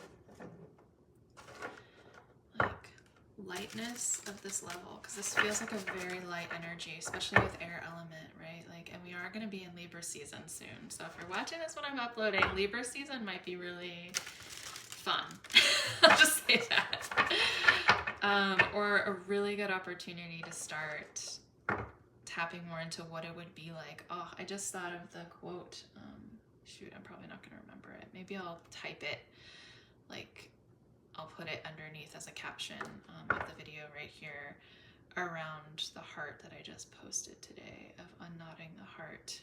like lightness of this level, because this feels like a very light energy, especially with air element, right? Like, and we are going to be in Libra season soon, so if you're watching this when I'm uploading, Libra season might be really fun. I'll just say that. Or a really good opportunity to start tapping more into what it would be like. Oh, I just thought of the quote. Shoot, I'm probably not going to remember it. Maybe I'll type it, like I'll put it underneath as a caption of the video right here, around the heart that I just posted today, of unknotting the heart,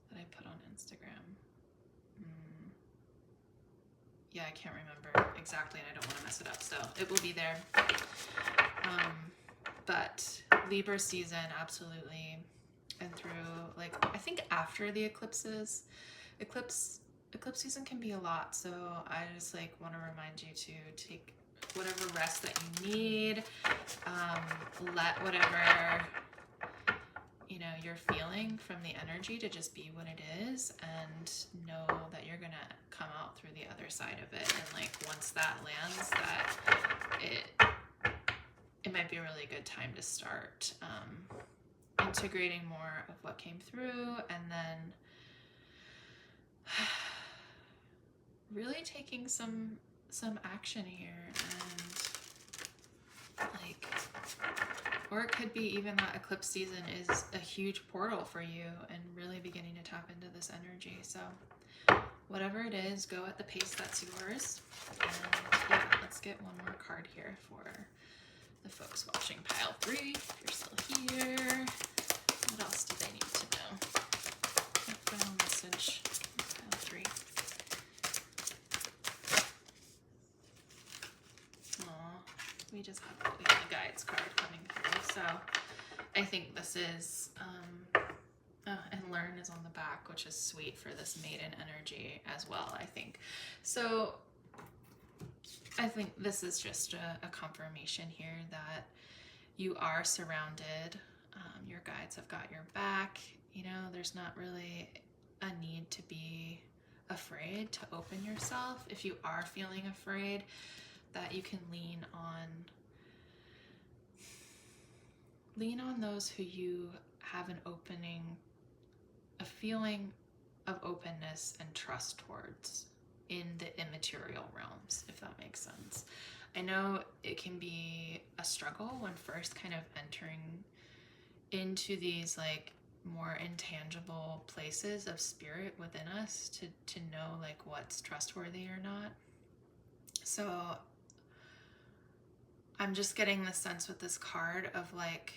that I put on Instagram. Yeah, I can't remember exactly, and I don't want to mess it up, so it will be there. But Libra season, absolutely. And through, like, I think after the eclipses, eclipse season can be a lot, so I just like want to remind you to take whatever rest that you need, let whatever, you know, you're feeling from the energy to just be what it is, and know that you're gonna come out through the other side of it. And like once that lands, that it might be a really good time to start integrating more of what came through, and then really taking some action here. And like, or it could be even that eclipse season is a huge portal for you and really beginning to tap into this energy. So whatever it is, go at the pace that's yours. And yeah, let's get one more card here for the folks watching pile 3. If you're still here, what else do they need to know? think this is, and learn is on the back, which is sweet for this maiden energy as well, I think. So I think this is just a confirmation here that you are surrounded. Your guides have got your back. You know, there's not really a need to be afraid to open yourself. If you are feeling afraid, that you can lean on those who you have a feeling of openness and trust towards in the immaterial realms, if that makes sense. I know it can be a struggle when first kind of entering into these like more intangible places of spirit within us to know like what's trustworthy or not. So I'm just getting the sense with this card of like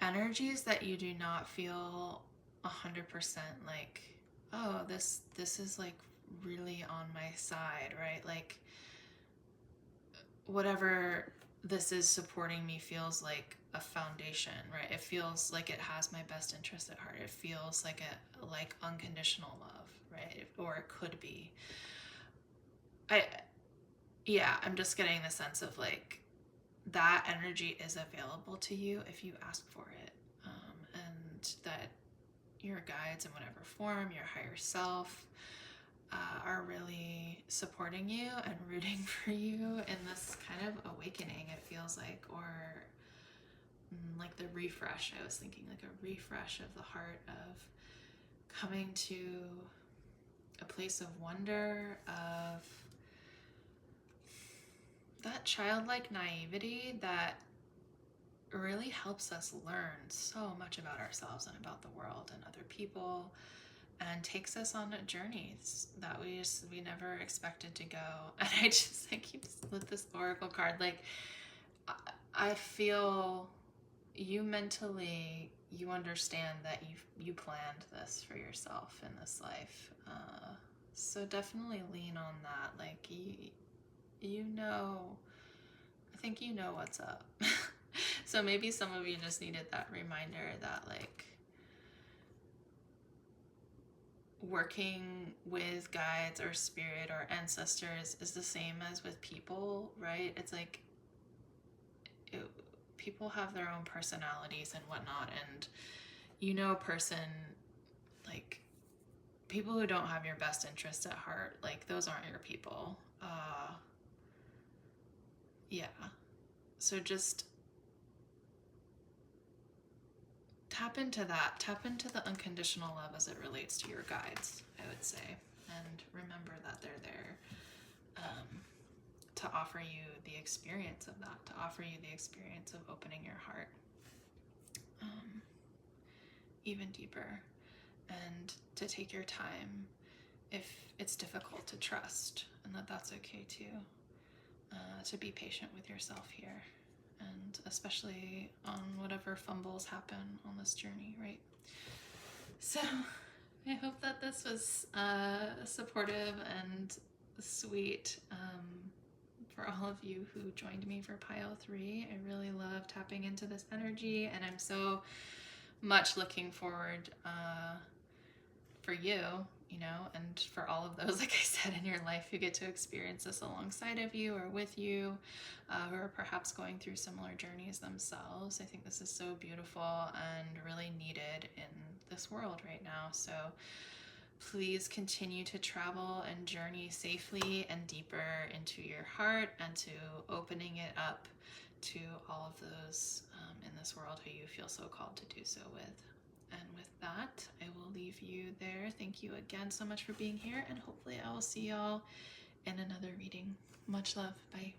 energies that you do not feel 100% like, oh, this is like really on my side, right? Like whatever this is supporting me feels like a foundation, right? It feels like it has my best interest at heart. It feels like unconditional love, right? Or it could be. I'm just getting the sense of like that energy is available to you if you ask for it, and that your guides in whatever form, your higher self, are really supporting you and rooting for you in this kind of awakening, it feels like, or like the refresh. I was thinking like a refresh of the heart, of coming to a place of wonder, of that childlike naivety that really helps us learn so much about ourselves and about the world and other people, and takes us on journeys that we never expected to go. And I keep with this oracle card, like I feel you mentally, you understand that you planned this for yourself in this life. So definitely lean on that. Like you know, I think you know what's up. So maybe some of you just needed that reminder that like working with guides or spirit or ancestors is the same as with people, right? It's like people have their own personalities and whatnot, and you know, like people who don't have your best interest at heart, like those aren't your people. Yeah. So just tap into the unconditional love as it relates to your guides, I would say, and remember that they're there to offer you the experience of that, to offer you the experience of opening your heart even deeper, and to take your time if it's difficult to trust, and that's okay too, to be patient with yourself here, and especially on whatever fumbles happen on this journey, right? So I hope that this was supportive and sweet for all of you who joined me for Pile 3. I really love tapping into this energy, and I'm so much looking forward for you, you know, and for all of those, like I said, in your life who get to experience this alongside of you or with you, who are perhaps going through similar journeys themselves. I think this is so beautiful and really needed in this world right now. So please continue to travel and journey safely and deeper into your heart, and to opening it up to all of those in this world who you feel so called to do so with. And with that, I will leave you there. Thank you again so much for being here, and hopefully I will see y'all in another reading. Much love. Bye.